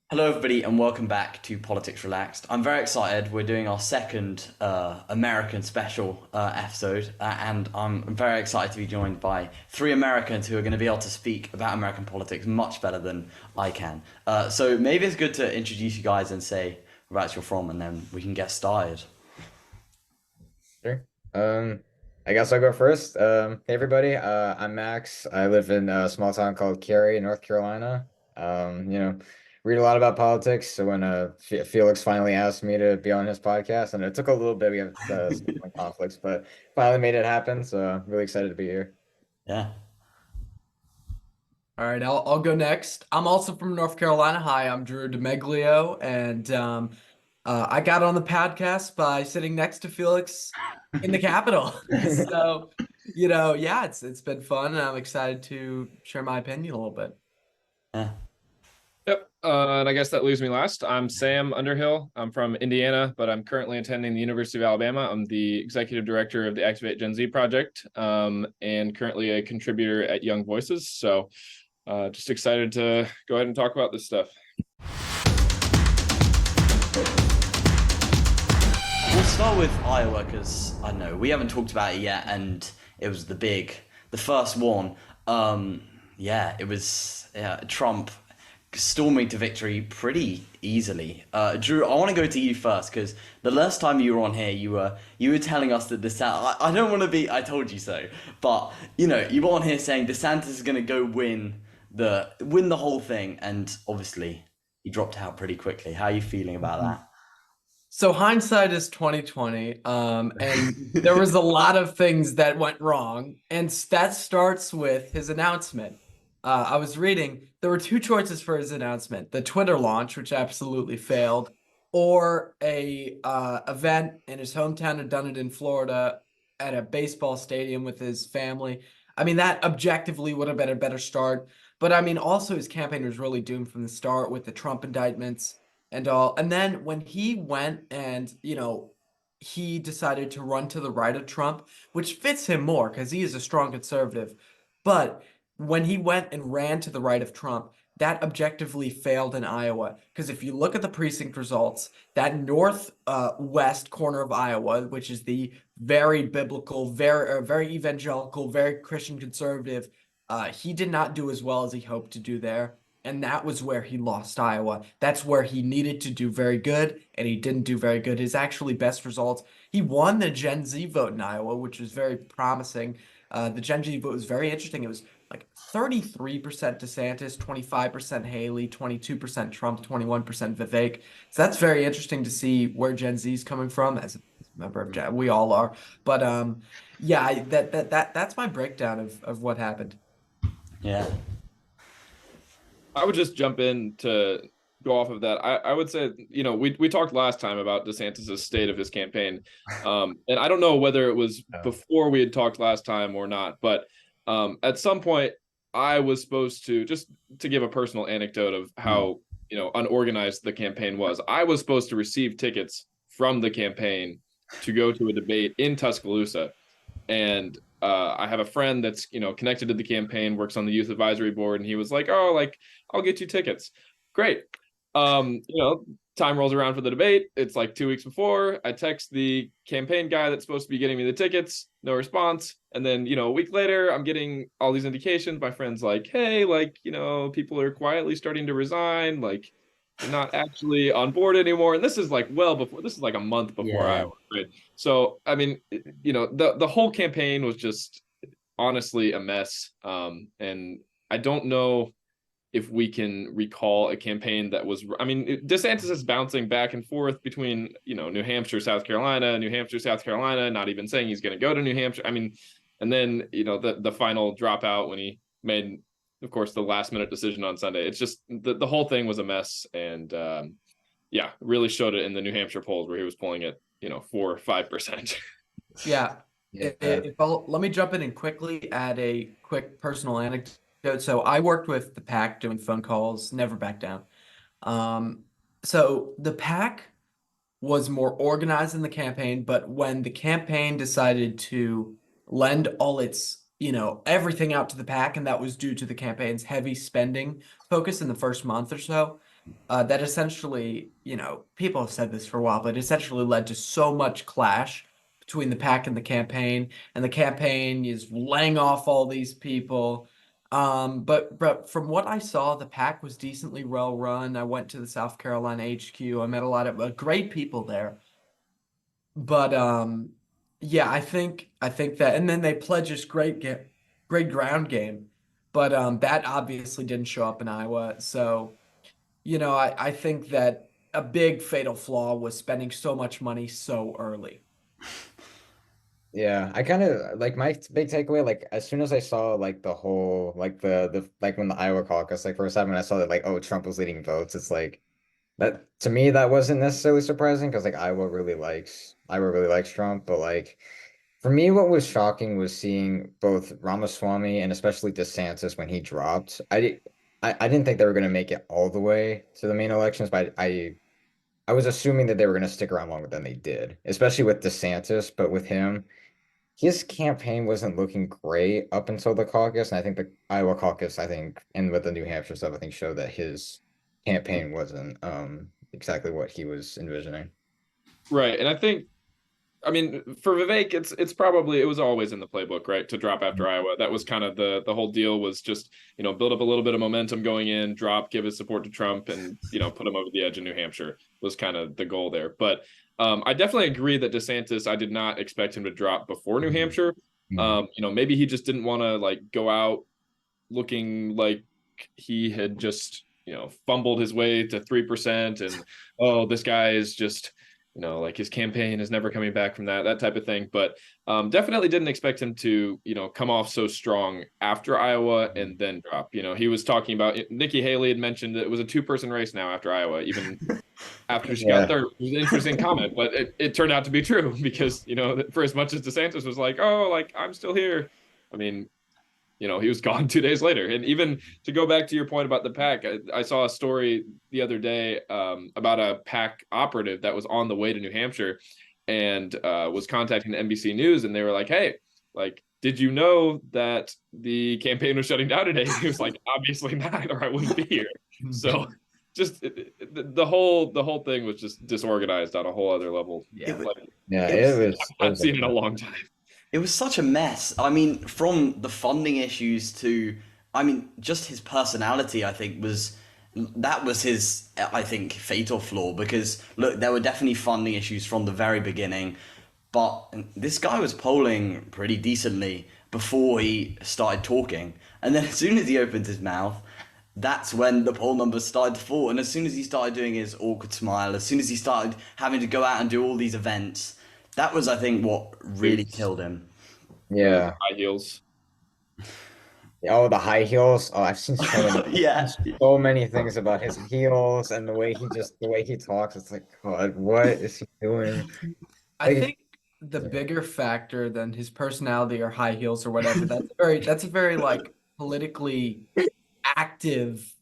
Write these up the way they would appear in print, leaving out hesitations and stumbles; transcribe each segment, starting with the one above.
Hello, everybody, and welcome back to Politics Relaxed. I'm very excited. We're doing our second American special episode, and I'm very excited to be joined by three Americans who are going to be able to speak about American politics much better than I can. So maybe it's good to introduce you guys and say whereabouts you're from, and then we can get started. Sure. Um, I guess I'll go first. Hey everybody, I'm Max. I live in a small town called Cary, North Carolina. Read a lot about politics. So when Felix finally asked me to be on his podcast, and it took a little bit, we have some conflicts, but finally made it happen. So really excited to be here. Yeah. All right, I'll go next. I'm also from North Carolina. Hi, I'm Drew DeMeglio, and I got on the podcast by sitting next to Felix in the Capitol. So, yeah, it's been fun, and I'm excited to share my opinion a little bit. Yeah. Yep. And I guess that leaves me last. I'm Sam Underhill. I'm from Indiana, but I'm currently attending the University of Alabama. I'm the executive director of the Activate Gen Z project, and currently a contributor at Young Voices. So just excited to go ahead and talk about this stuff. We'll start with Iowa because I don't know we haven't talked about it yet, and it was the first one. It was Trump storming to victory pretty easily. Drew, I want to go to you first because the last time you were on here, you were telling us that I don't want to be I told you so, but you were on here saying DeSantis is going to go win the whole thing, and obviously he dropped out pretty quickly. How are you feeling about that? So hindsight is 2020, and there was a lot of things that went wrong, and that starts with his announcement. I was reading, there were two choices for his announcement: the Twitter launch, which absolutely failed, or a event in his hometown. Had done it in Florida at a baseball stadium with his family. I mean, that objectively would have been a better start, but I mean, also his campaign was really doomed from the start with the Trump indictments and all. And then when he went and, he decided to run to the right of Trump, which fits him more because he is a strong conservative. But when he went and ran to the right of Trump, that objectively failed in Iowa. Because if you look at the precinct results, that north west corner of Iowa, which is the very biblical, very evangelical, very Christian conservative, he did not do as well as he hoped to do there. And that was where he lost Iowa. That's where he needed to do very good, and he didn't do very good. His actually best results, he won the Gen Z vote in Iowa, which was very promising. The Gen Z vote was very interesting. It was like 33% DeSantis, 25% Haley, 22% Trump, 21% Vivek. So that's very interesting to see where Gen Z is coming from. As a member of Gen, we all are. But yeah, that's my breakdown of what happened. Yeah. I would just jump in to go off of that. I would say, we talked last time about DeSantis' state of his campaign. And I don't know whether it was before we had talked last time or not, but at some point I was supposed to, just to give a personal anecdote of how, unorganized the campaign was. I was supposed to receive tickets from the campaign to go to a debate in Tuscaloosa. And I have a friend that's connected to the campaign, works on the youth advisory board, and he was like, "Oh, like I'll get you tickets." Great. Time rolls around for the debate. It's like 2 weeks before. I text the campaign guy that's supposed to be getting me the tickets. No response. And then a week later, I'm getting all these indications. My friend's like, "Hey, like people are quietly starting to resign. Like they're not actually on board anymore." And this is like well before. This is like a month before Yeah. Iowa, right? So I mean, the whole campaign was just honestly a mess. And I don't know if we can recall a campaign that was. I mean, DeSantis is bouncing back and forth between New Hampshire, South Carolina, New Hampshire, South Carolina. Not even saying he's going to go to New Hampshire. I mean, and then the final dropout when he made, of course, the last minute decision on Sunday. It's just the whole thing was a mess, and really showed it in the New Hampshire polls where he was polling at 4 or 5%. Yeah. Yeah. Let me jump in and quickly add a quick personal anecdote. So I worked with the PAC doing phone calls, never back down. So the PAC was more organized in the campaign, but when the campaign decided to lend all its, everything out to the PAC, and that was due to the campaign's heavy spending focus in the first month or so, that essentially, people have said this for a while, but essentially led to so much clash between the PAC and the campaign is laying off all these people. But from what I saw, the PAC was decently well run. I went to the South Carolina HQ. I met a lot of great people there. But yeah, I think that, and then they pledged this great ground game, but that obviously didn't show up in Iowa. So I think that a big fatal flaw was spending so much money so early. Yeah, I kind of like my big takeaway, like as soon as I saw like the whole like the like when the Iowa caucus, like first time when I saw that like, oh, Trump was leading votes, it's like that to me that wasn't necessarily surprising because like Iowa really likes Trump, but like for me what was shocking was seeing both Ramaswamy and especially DeSantis when he dropped. I didn't think they were gonna make it all the way to the main elections, but I was assuming that they were gonna stick around longer than they did, especially with DeSantis, but with him. His campaign wasn't looking great up until the caucus, and I think the Iowa caucus, and with the New Hampshire stuff, I think showed that his campaign wasn't exactly what he was envisioning. Right. And I think, I mean, for Vivek, it's probably, it was always in the playbook, right? To drop after Iowa. That was kind of the whole deal, was just, build up a little bit of momentum going in, drop, give his support to Trump, and, put him over the edge in New Hampshire was kind of the goal there. But I definitely agree that DeSantis, I did not expect him to drop before New Hampshire. Maybe he just didn't want to like go out looking like he had just, fumbled his way to 3% and, oh, this guy is just, like his campaign is never coming back from that type of thing. But definitely didn't expect him to, come off so strong after Iowa and then drop. He was talking about, Nikki Haley had mentioned that it was a 2-person race now after Iowa, even after she got third. It was an interesting comment, but it turned out to be true because, for as much as DeSantis was like, oh, like I'm still here. I mean, he was gone 2 days later. And even to go back to your point about the PAC, I saw a story the other day about a PAC operative that was on the way to New Hampshire and was contacting the NBC News, and they were like, hey, like, did you know that the campaign was shutting down today? He was like, obviously not, or I wouldn't be here. So just the whole thing was just disorganized on a whole other level. Yeah. I've seen it in a long time. It was such a mess. I mean, from the funding issues to, just his personality, I think was his, fatal flaw, because look, there were definitely funding issues from the very beginning, but this guy was polling pretty decently before he started talking. And then as soon as he opened his mouth, that's when the poll numbers started to fall. And as soon as he started doing his awkward smile, as soon as he started having to go out and do all these events, that was, I think, what really killed him. Yeah. High heels. Oh, the high heels. Oh, I've seen so many things about his heels and the way he talks. It's like, God, what is he doing? I think the bigger factor than his personality or high heels or whatever, that's a very like politically active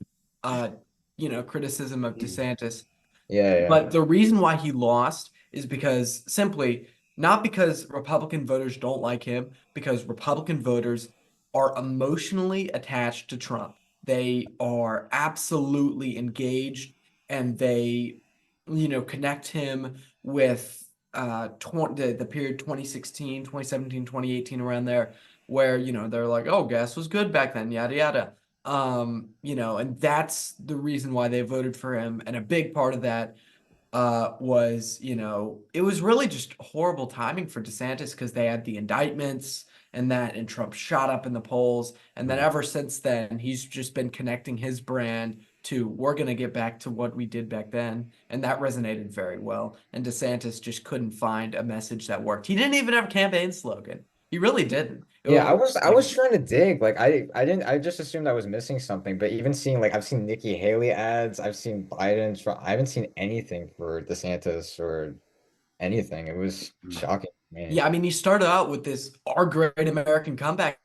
criticism of DeSantis. Yeah. But the reason why he lost is because simply not because Republican voters don't like him, because Republican voters are emotionally attached to Trump. They are absolutely engaged, and they, connect him with the period 2016, 2017, 2018, around there, where, they're like, oh, gas was good back then, yada, yada. And that's the reason why they voted for him. And a big part of that was, it was really just horrible timing for DeSantis because they had the indictments and Trump shot up in the polls. And then ever since then, he's just been connecting his brand to, we're going to get back to what we did back then. And that resonated very well. And DeSantis just couldn't find a message that worked. He didn't even have a campaign slogan. He really didn't. Yeah, I was trying to dig. Like I just assumed I was missing something, but even seeing like I've seen Nikki Haley ads, I've seen Biden, I haven't seen anything for DeSantis or anything. It was shocking to me. Yeah, he started out with this "Our Great American Comeback"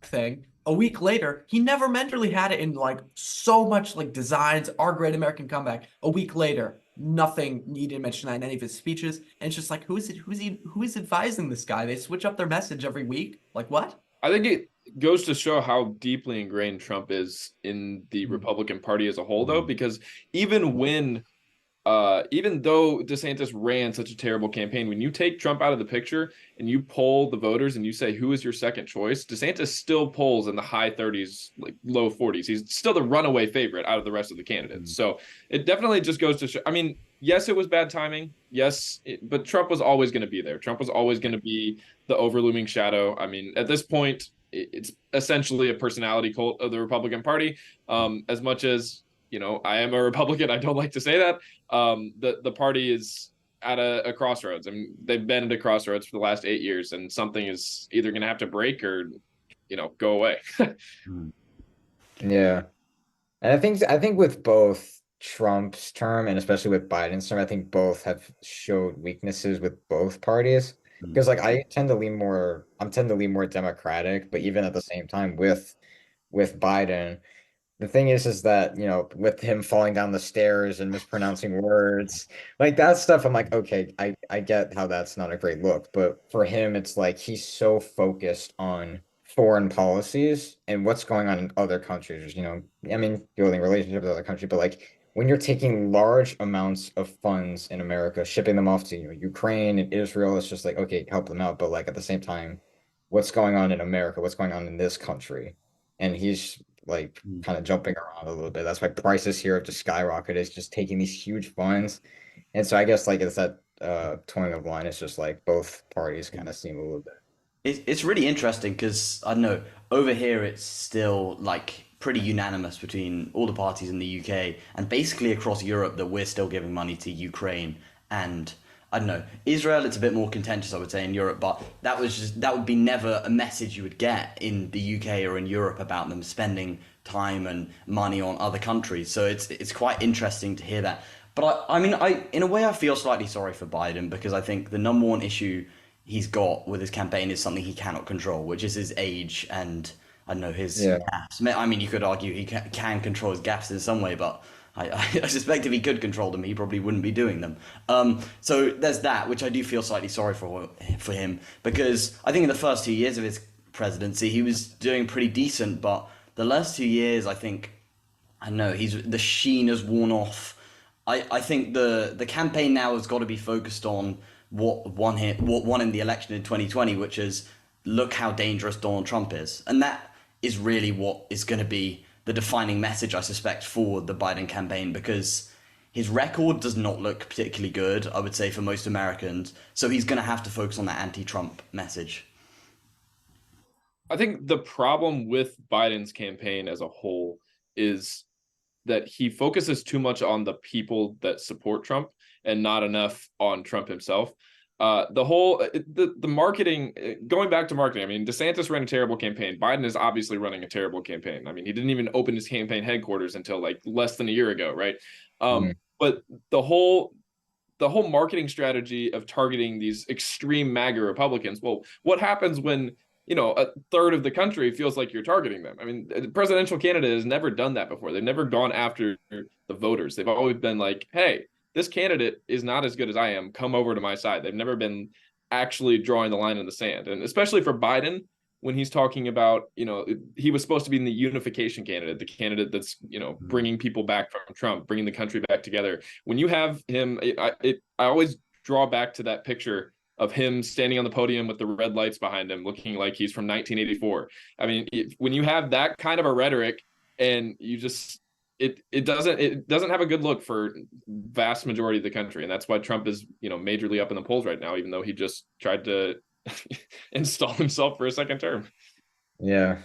thing. A week later, he never mentally had it in like so much like designs, "Our Great American Comeback." A week later, nothing. He didn't mention that in any of his speeches. And it's just like, who is advising this guy? They switch up their message every week. Like, what? I think goes to show how deeply ingrained Trump is in the Republican Party as a whole, though, because even when even though DeSantis ran such a terrible campaign, when you take Trump out of the picture and you poll the voters and you say, who is your second choice? DeSantis still polls in the high 30s, like low 40s. He's still the runaway favorite out of the rest of the candidates. So it definitely just goes to show. I mean, yes, it was bad timing. Yes, but Trump was always going to be there. Trump was always going to be the overlooming shadow. I mean, at this point, it's essentially a personality cult of the Republican Party. As much as, you know, I am a Republican, I don't like to say that. The party is at a crossroads. I mean, they've been at a crossroads for the last 8 years, and something is either going to have to break or, you know, go away. Yeah. And I think with both Trump's term and especially with Biden's term, I think both have showed weaknesses with both parties. Because like I tend to lean more Democratic, but even at the same time with Biden, the thing is that, you know, with him falling down the stairs and mispronouncing words, like that stuff, I'm like, okay, I get how that's not a great look. But for him, it's like he's so focused on foreign policies and what's going on in other countries, you know, I mean, building relationships with other countries, but like when you're taking large amounts of funds in America, shipping them off to, you know, Ukraine and Israel, it's just like, okay, help them out. But like at the same time, what's going on in America? What's going on in this country? And he's like kind of jumping around a little bit. That's why prices here have just skyrocketed. It's just taking these huge funds. And so I guess like it's that towing of line. It's just like both parties kind of seem a little bit. It's really interesting because I don't know, over here it's still like pretty unanimous between all the parties in the UK and basically across Europe that we're still giving money to Ukraine and I don't know, Israel. It's a bit more contentious, I would say, in Europe, but that would be never a message you would get in the UK or in Europe about them spending time and money on other countries. So it's quite interesting to hear that. But I mean, in a way I feel slightly sorry for Biden because I think the number one issue he's got with his campaign is something he cannot control, which is his age and I don't know his gaps. I mean, you could argue he can control his gaps in some way, but I suspect if he could control them, he probably wouldn't be doing them. So there's that, which I do feel slightly sorry for him, because I think in the first 2 years of his presidency, he was doing pretty decent, but the last 2 years, I think, I don't know, the sheen has worn off. I think the campaign now has got to be focused on what won in the election in 2020, which is look how dangerous Donald Trump is, and that is really what is going to be the defining message, I suspect, for the Biden campaign, because his record does not look particularly good, I would say, for most Americans. So he's going to have to focus on that anti-Trump message. I think the problem with Biden's campaign as a whole is that he focuses too much on the people that support Trump and not enough on Trump himself. The marketing, going back to marketing, I mean, DeSantis ran a terrible campaign. Biden is obviously running a terrible campaign. I mean, he didn't even open his campaign headquarters until like less than a year ago, right? But the whole marketing strategy of targeting these extreme MAGA Republicans, well, what happens when, you know, a third of the country feels like you're targeting them? I mean, the presidential candidate has never done that before. They've never gone after the voters. They've always been like, hey, this candidate is not as good as I am. Come over to my side. They've never been actually drawing the line in the sand. And especially for Biden, when he's talking about, you know, he was supposed to be the unification candidate, the candidate that's, you know, bringing people back from Trump, bringing the country back together. When you have him, I always draw back to that picture of him standing on the podium with the red lights behind him, looking like he's from 1984. I mean, when you have that kind of a rhetoric and you just, it doesn't have a good look for vast majority of the country, and that's why Trump is, you know, majorly up in the polls right now, even though he just tried to install himself for a second term. Yeah.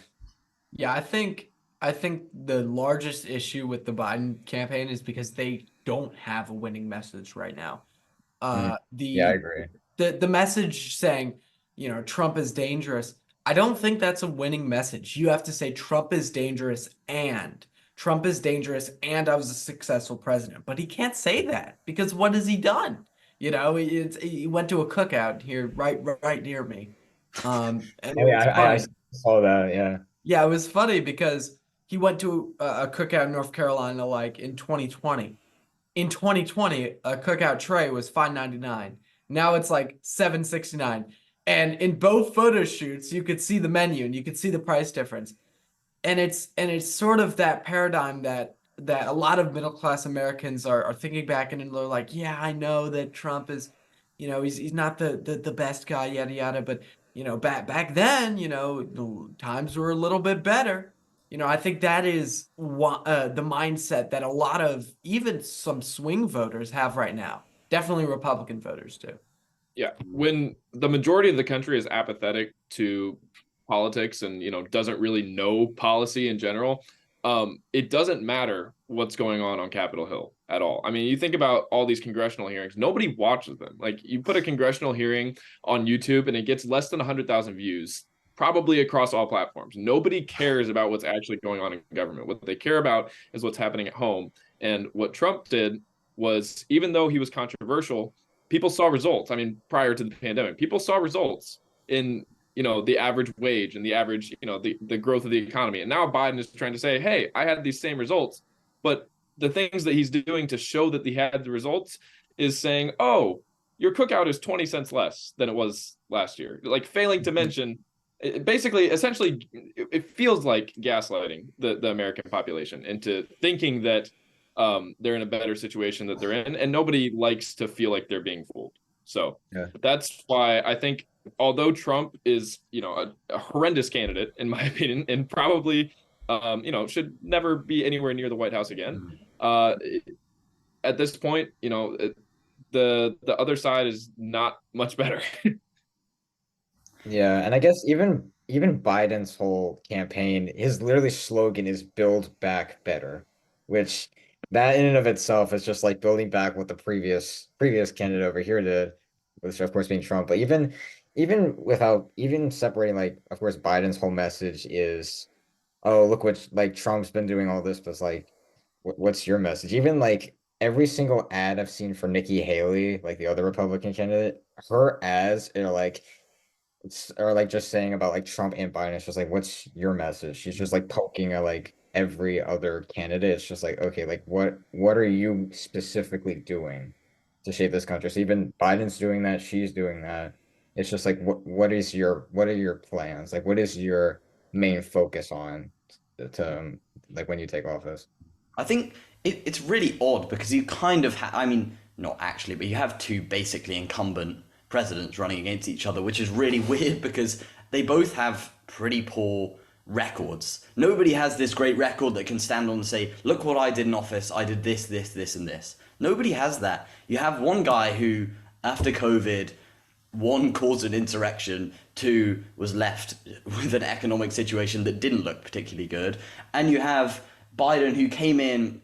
I think the largest issue with the Biden campaign is because they don't have a winning message right now. I agree. The message saying, you know, Trump is dangerous, I don't think that's a winning message. You have to say Trump is dangerous and I was a successful president. But he can't say that because what has he done? You know, he went to a cookout here right near me. And I saw that, yeah. Yeah, it was funny because he went to a cookout in North Carolina like in 2020. In 2020, a cookout tray was $5.99. Now it's like $7.69. And in both photo shoots, you could see the menu and you could see the price difference. And it's sort of that paradigm that a lot of middle class Americans are thinking back, and they're like, yeah, I know that Trump is, he's not the best guy, yada yada, but back then, the times were a little bit better. I think that is the mindset that a lot of even some swing voters have right now. Definitely Republican voters too. Yeah, when the majority of the country is apathetic to politics and doesn't really know policy in general, it doesn't matter what's going on Capitol Hill at all. I mean, you think about all these congressional hearings, nobody watches them. Like, you put a congressional hearing on YouTube and it gets less than 100,000 views, probably across all platforms. Nobody cares about what's actually going on in government. What they care about is what's happening at home. And what Trump did was, even though he was controversial, people saw results. I mean, prior to the pandemic, people saw results in the average wage and the average the growth of the economy. And now Biden is trying to say, hey, I had these same results, but the things that he's doing to show that he had the results is saying, oh, your cookout is 20 cents less than it was last year, like failing to mention, essentially it feels like gaslighting the American population into thinking that they're in a better situation that they're in, and nobody likes to feel like they're being fooled. So that's why I think, although Trump is, a horrendous candidate in my opinion, and probably, should never be anywhere near the White House again. At this point, the other side is not much better. Yeah, and I guess even Biden's whole campaign, his literally slogan is "Build Back Better," which that in and of itself is just like building back what the previous candidate over here did, which of course being Trump. But even without even separating, like, of course Biden's whole message is, oh, look what, like, Trump's been doing all this, but it's like, what's your message? Even like every single ad I've seen for Nikki Haley, like the other Republican candidate, her ads are like just saying about like Trump and Biden. It's just like, what's your message? She's just like poking at like every other candidate. It's just like, okay, like what are you specifically doing to shape this country? So even Biden's doing that, she's doing that. It's just like, what are your plans? Like, what is your main focus on to like when you take office? I think it's really odd because you kind of I mean, not actually, but you have two basically incumbent presidents running against each other, which is really weird because they both have pretty poor records. Nobody has this great record that can stand on and say, look what I did in office, I did this, this, this, and this. Nobody has that. You have one guy who, after COVID, one, caused an insurrection, two, was left with an economic situation that didn't look particularly good, and you have Biden, who came in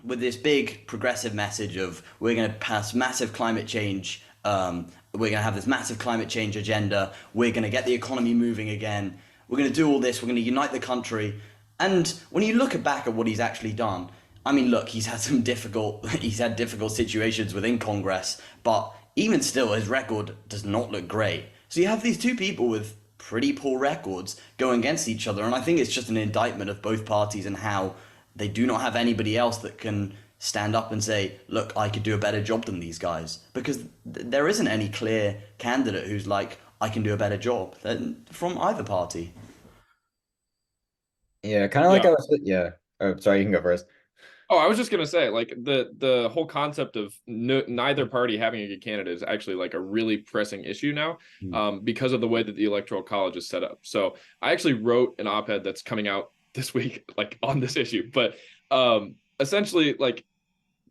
with this big progressive message of, we're going to pass massive climate change, we're going to have this massive climate change agenda, we're going to get the economy moving again, we're going to do all this, we're going to unite the country. And when you look back at what he's actually done, I mean, look, he's had difficult situations within Congress, but even still, his record does not look great. So you have these two people with pretty poor records going against each other, and I think it's just an indictment of both parties and how they do not have anybody else that can stand up and say, look, I could do a better job than these guys, because there isn't any clear candidate who's like, I can do a better job from either party. Yeah, kind of like I was, yeah. Oh, sorry, you can go first. Oh, I was just gonna say, like, the whole concept of neither party having a good candidate is actually like a really pressing issue now, because of the way that the Electoral College is set up. So I actually wrote an op-ed that's coming out this week, like, on this issue. But essentially, like,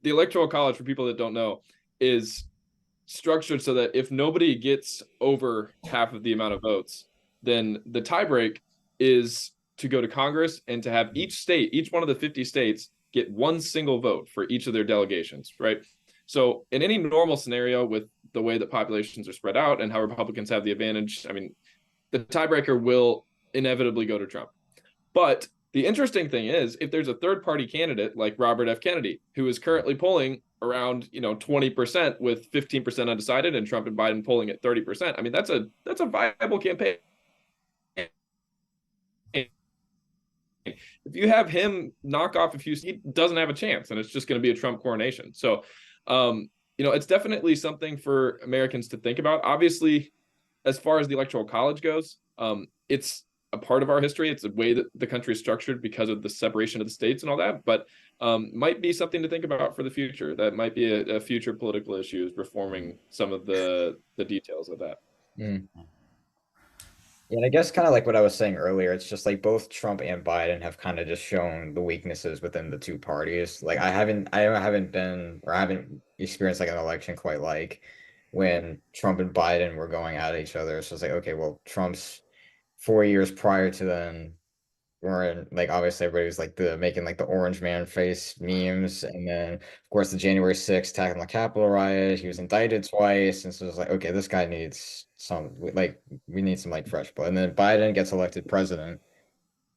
the Electoral College, for people that don't know, is structured so that if nobody gets over half of the amount of votes, then the tiebreak is to go to Congress and to have each one of the 50 states, get one single vote for each of their delegations, right? So in any normal scenario, with the way that populations are spread out and how Republicans have the advantage, I mean, the tiebreaker will inevitably go to Trump. But the interesting thing is, if there's a third party candidate like Robert F. Kennedy, who is currently polling around 20% with 15% undecided, and Trump and Biden polling at 30%, I mean, that's a viable campaign. If you have him knock off a few, he doesn't have a chance, and it's just going to be a Trump coronation. So, it's definitely something for Americans to think about. Obviously, as far as the Electoral College goes, it's a part of our history. It's a way that the country is structured because of the separation of the states and all that. But might be something to think about for the future. That might be a future political issue, is reforming some of the details of that. Mm. And I guess kind of like what I was saying earlier, it's just like both Trump and Biden have kind of just shown the weaknesses within the two parties. Like I haven't been or I haven't experienced like an election quite like when Trump and Biden were going at each other. So it's like, okay, well, Trump's 4 years prior to then were like obviously everybody was like the making like the orange man face memes, and then of course the January 6th attack on the Capitol riot, he was indicted twice, and so it's like, okay, this guy needs some like we need some like fresh blood. And then Biden gets elected president.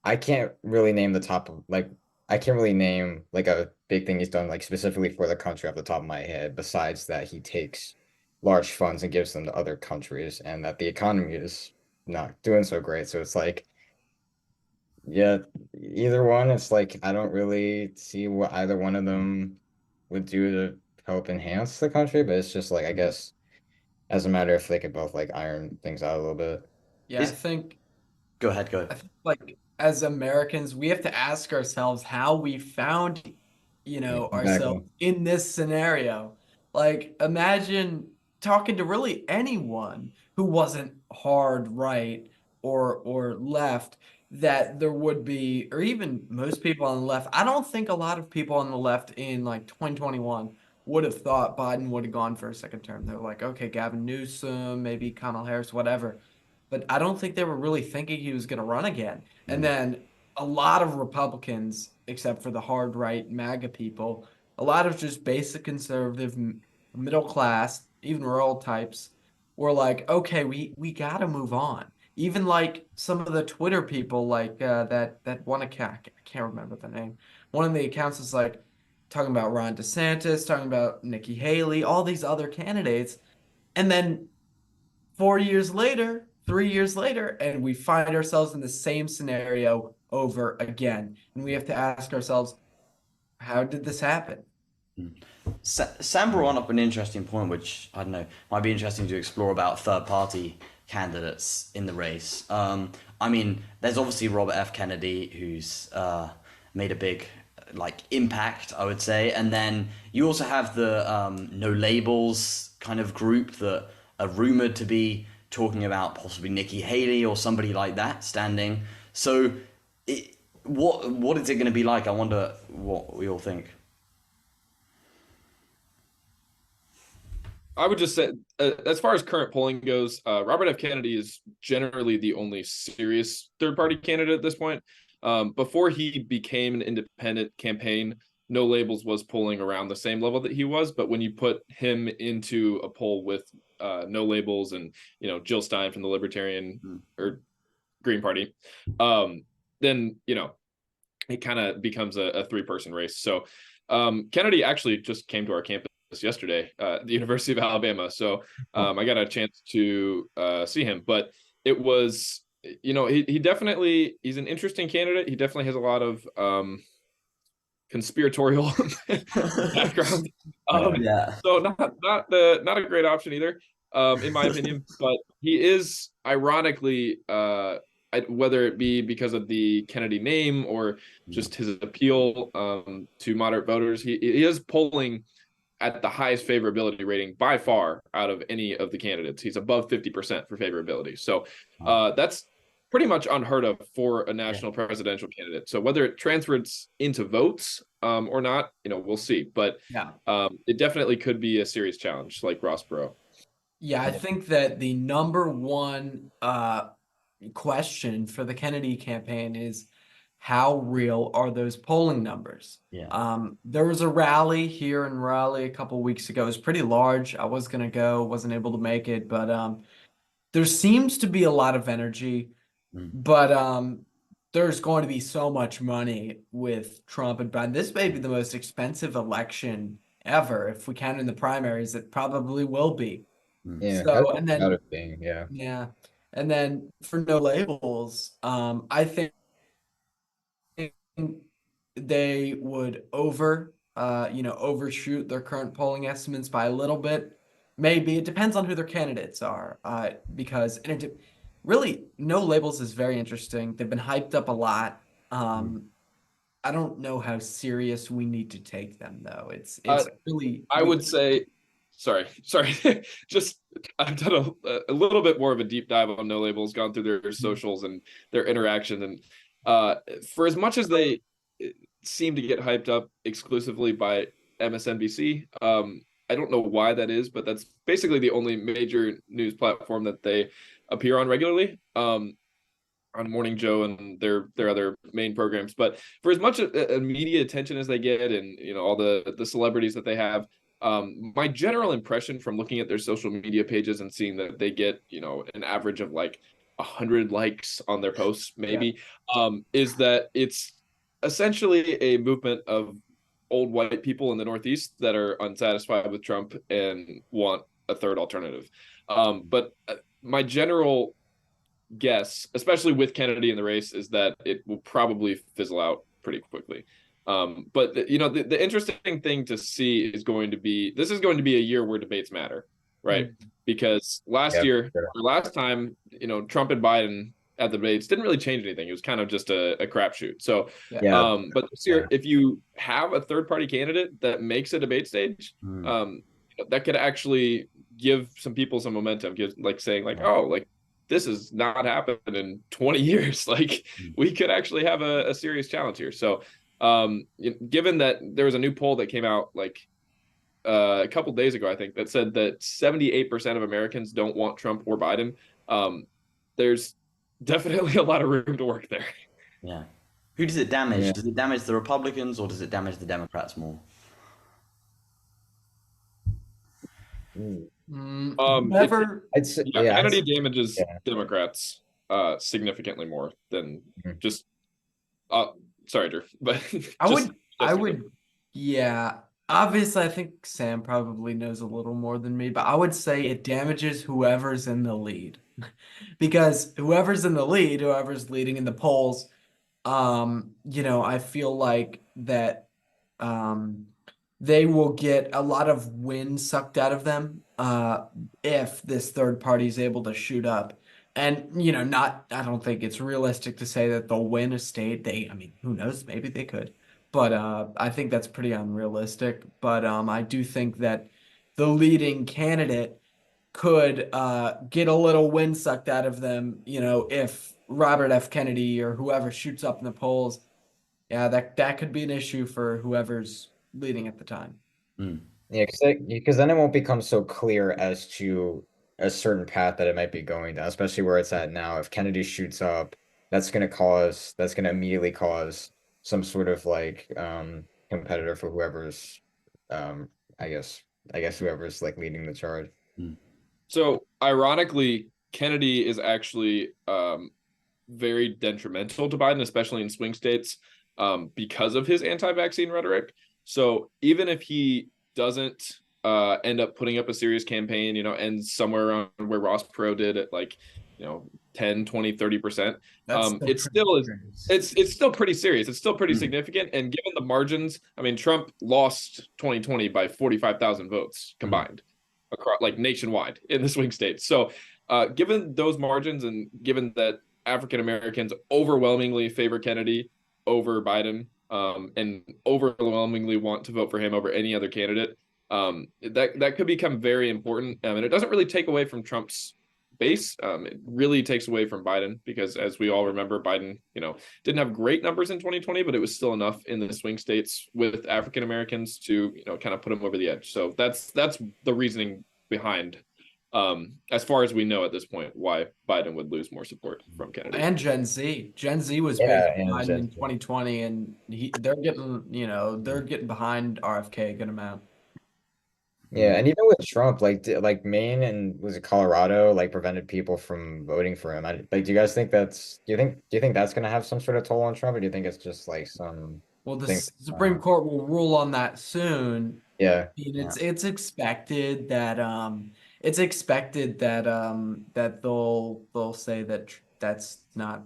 I can't really name the top of like I can't really name like a big thing he's done like specifically for the country off the top of my head, besides that he takes large funds and gives them to other countries, and that the economy is not doing so great. So it's like, yeah, either one, it's like I don't really see what either one of them would do to help enhance the country, but it's just like I guess as a matter if they could both like iron things out a little bit. Yeah, Is go ahead, go. I think like as Americans, we have to ask ourselves how we found, Exactly. ourselves in this scenario. Like, imagine talking to really anyone who wasn't hard right or left, that there would be, or even most people on the left. I don't think a lot of people on the left in like 2021 would have thought Biden would have gone for a second term. They were like, okay, Gavin Newsom, maybe Kamala Harris, whatever, but I don't think they were really thinking he was going to run again. And then a lot of Republicans, except for the hard right MAGA people, a lot of just basic conservative, middle class, even rural types, were like, okay, we got to move on. Even like some of the Twitter people, like that one account, I can't remember the name. One of the accounts is like talking about Ron DeSantis, talking about Nikki Haley, all these other candidates, and then 4 years later, 3 years later, and we find ourselves in the same scenario over again. And we have to ask ourselves, how did this happen? Sam brought up an interesting point, which I don't know might be interesting to explore about third-party candidates in the race. I mean, there's obviously Robert F. Kennedy, who's made a big like impact, I would say, and then you also have the no labels kind of group that are rumored to be talking about possibly Nikki Haley or somebody like that standing. So, what is it going to be like? I wonder what we all think. I would just say, as far as current polling goes, Robert F. Kennedy is generally the only serious third-party candidate at this point. Before he became an independent campaign, No Labels was polling around the same level that he was. But when you put him into a poll with No Labels and Jill Stein from the Libertarian or Green Party, then it kind of becomes a three-person race. So Kennedy actually just came to our campus yesterday at the University of Alabama, so I got a chance to see him. But it was, he definitely, he's an interesting candidate. He definitely has a lot of conspiratorial background. Yeah. So not a great option either, in my opinion. But he is, ironically, whether it be because of the Kennedy name or just his appeal to moderate voters, he is polling at the highest favorability rating by far out of any of the candidates. He's above 50% for favorability. So that's pretty much unheard of for a national presidential candidate. So whether it transfers into votes or not, we'll see. But it definitely could be a serious challenge, like Ross Perot. Yeah, I think that the number one question for the Kennedy campaign is, how real are those polling numbers? Yeah. There was a rally here in Raleigh a couple weeks ago. It was pretty large. I was gonna go, wasn't able to make it, but there seems to be a lot of energy. But there's going to be so much money with Trump and Biden. This may be the most expensive election ever. If we count in the primaries, it probably will be. Yeah, So, and out then of thing, yeah. yeah, and then for No Labels, I think they would overshoot their current polling estimates by a little bit. maybe it depends on who their candidates are. Because really, no labels is very interesting. They've been hyped up a lot. I don't know how serious we need to take them though. It's really. I would say, sorry, just I've done a little bit more of a deep dive on no labels, gone through their socials and their interaction, and for as much as they seem to get hyped up exclusively by MSNBC, I don't know why that is, but that's basically the only major news platform that they appear on regularly. On Morning Joe and their other main programs. But for as much media attention as they get, and all the celebrities that they have, my general impression from looking at their social media pages and seeing that they get an average of like 100 likes on their posts, maybe, is that it's essentially a movement of old white people in the Northeast that are unsatisfied with Trump and want a third alternative. But my general guess, especially with Kennedy in the race, is that it will probably fizzle out pretty quickly. But the interesting thing to see is going to be, this is going to be a year where debates matter, right? Because last time, Trump and Biden at the debates didn't really change anything. It was kind of just a crapshoot. So, but this year, if you have a third party candidate that makes a debate stage, that could actually give some people some momentum, saying this has not happened in 20 years. Like, we could actually have a serious challenge here. So, given that there was a new poll that came out a couple days ago, I think, that said that 78% of Americans don't want Trump or Biden, there's definitely a lot of room to work there. Yeah. Who does it damage? Does it damage the Republicans or does it damage the Democrats more? Kennedy damages Democrats significantly more than just. Sorry, Drew, but I would. Obviously, I think Sam probably knows a little more than me, but I would say it damages whoever's in the lead, because whoever's in the lead, whoever's leading in the polls, I feel like that, they will get a lot of wind sucked out of them if this third party is able to shoot up. And, I don't think it's realistic to say that they'll win a state. Who knows? Maybe they could. But I think that's pretty unrealistic. But I do think that the leading candidate could get a little wind sucked out of them, if Robert F. Kennedy or whoever shoots up in the polls. Yeah, that could be an issue for whoever's leading at the time. Yeah, because then it won't become so clear as to a certain path that it might be going down, especially where it's at now. If Kennedy shoots up, that's going to immediately cause some sort of competitor for whoever's I guess whoever's leading the charge. So ironically, Kennedy is actually very detrimental to Biden, especially in swing states, because of his anti-vaccine rhetoric. So even if he doesn't end up putting up a serious campaign, ends somewhere around where Ross Perot did at 10, 20, 30%, it's still pretty serious. It's still pretty significant. And given the margins, Trump lost 2020 by 45,000 votes combined across nationwide in the swing states. So given those margins, and given that African Americans overwhelmingly favor Kennedy over Biden, and overwhelmingly want to vote for him over any other candidate, that could become very important. And it doesn't really take away from Trump's base. It really takes away from Biden, because as we all remember, Biden, didn't have great numbers in 2020, but it was still enough in the swing states with African Americans to, kind of put him over the edge. So that's the reasoning behind, as far as we know at this point, why Biden would lose more support from Kennedy. And Gen Z was big behind in 2020, and they're getting behind RFK a good amount. Yeah, and even with Trump, Maine and was it Colorado, prevented people from voting for him. Do you guys think do you think that's gonna have some sort of toll on Trump, or do you think it's just some? Well, the Supreme Court will rule on that soon. Yeah, it's expected that that they'll say that that's not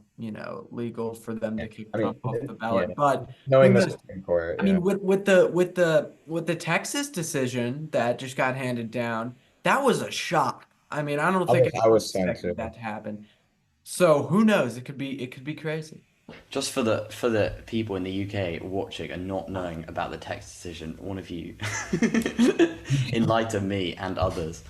legal for them to kick Trump off the ballot. But knowing the Supreme Court, with the Texas decision that just got handed down, that was a shock. I mean, I don't I think was, I anyone was stunned expected too. that to happen. So who knows? It could be crazy. Just for the people in the UK watching and not knowing about the text decision, one of you enlighten me and others.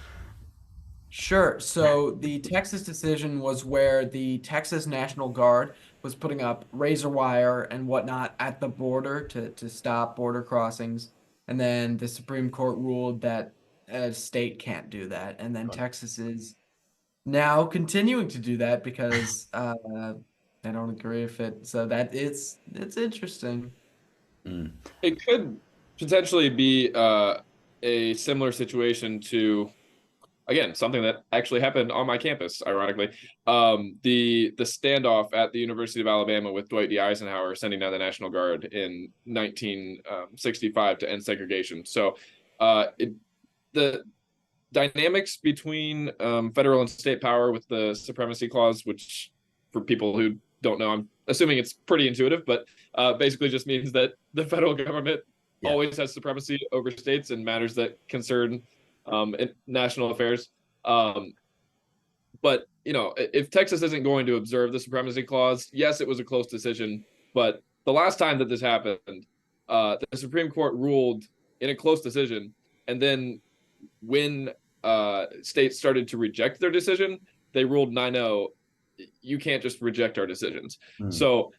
Sure. So the Texas decision was where the Texas National Guard was putting up razor wire and whatnot at the border to stop border crossings. And then the Supreme Court ruled that a state can't do that. And then Texas is now continuing to do that because they don't agree with it. So that it's interesting. It could potentially be a similar situation to, again, something that actually happened on my campus, ironically. The standoff at the University of Alabama with Dwight D. Eisenhower sending down the National Guard in 1965 to end segregation. So the dynamics between federal and state power with the supremacy clause, which for people who don't know, I'm assuming it's pretty intuitive, but basically just means that the federal government always has supremacy over states and matters that concern national affairs. But, you know, if Texas isn't going to observe the supremacy clause, yes, it was a close decision. But the last time that this happened, the Supreme Court ruled in a close decision. And then when states started to reject their decision, they ruled 9-0. You can't just reject our decisions. So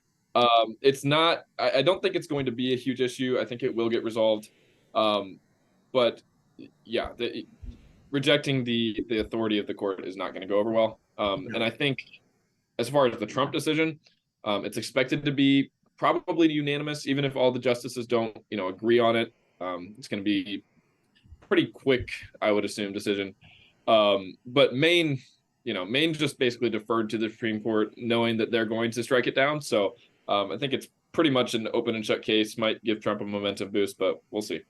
it's not, I don't think it's going to be a huge issue. I think it will get resolved. But yeah, rejecting the authority of the court is not going to go over well. And I think as far as the Trump decision, it's expected to be probably unanimous, even if all the justices don't, agree on it. It's going to be pretty quick, I would assume, decision. But Maine just basically deferred to the Supreme Court, knowing that they're going to strike it down. So I think it's pretty much an open and shut case. Might give Trump a momentum boost, but we'll see.